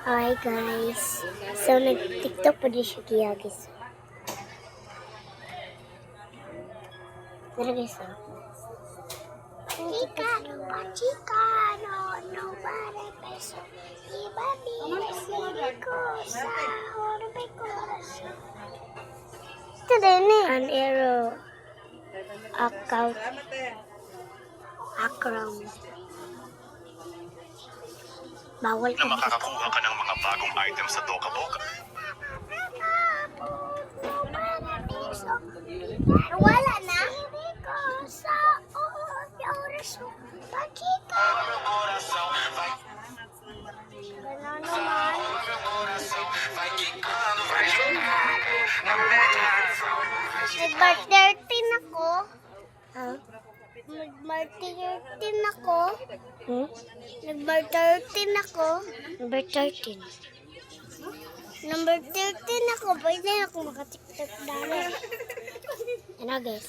Hi guys. So nag-TikTok po din siya kaya guys. Tara guys Chicano, no para peso. Iba sili ko sa horbe corazon. Ito din eh. An arrow. Account. Akram. Bawal na makakakuha ka ng mga bagong items sa Toca Boca. Wala na? Sa oras mo. Pachika. Gano'n naman. Nag-birthday ako. Nag-birthday ako. Nag-birthday ako. Number 13. Number 13 ako. Pwede na ako makatiktok dami. Ano guys?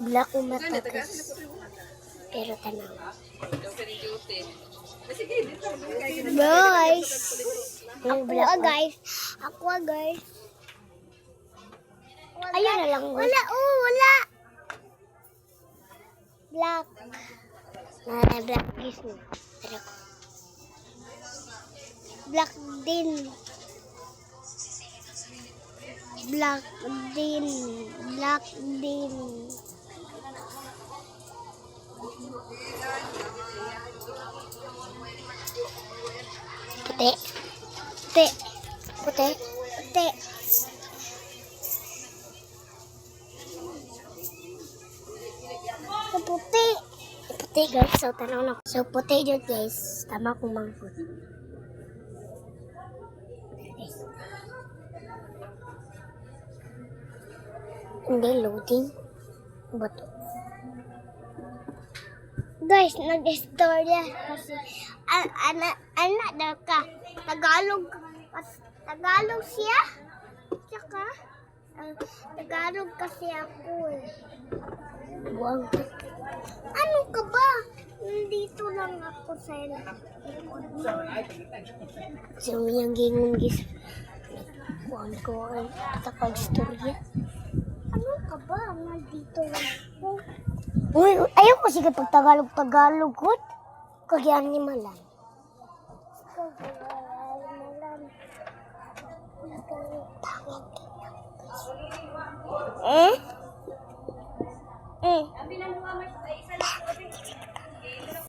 Black umata guys. Pero tanang. Guys. Guys. Ako guys. Ayun na lang. Wala. Wala. Black. Black guys. Black din. Black din. Black din. Puti. Puti. Puti. Puti. Puti. Puti guys. So tanong na. So puti dyan guys. Tama kong mangkot. Hindi loading. Bato. Guys, nag-istorya kasi anak daw ka. Tagalog siya. Tsaka Tagalog kasi ako eh. Buwang. Ano ka ba? Nandito lang ako sa likod mo. So, yung gingon guys. Buwang ko ay takag-istorya. Ano ka ba? Nandito lang ako. Uy, ayaw ko sige pag Tagalog kot. Kagyan ni Malan. Eh?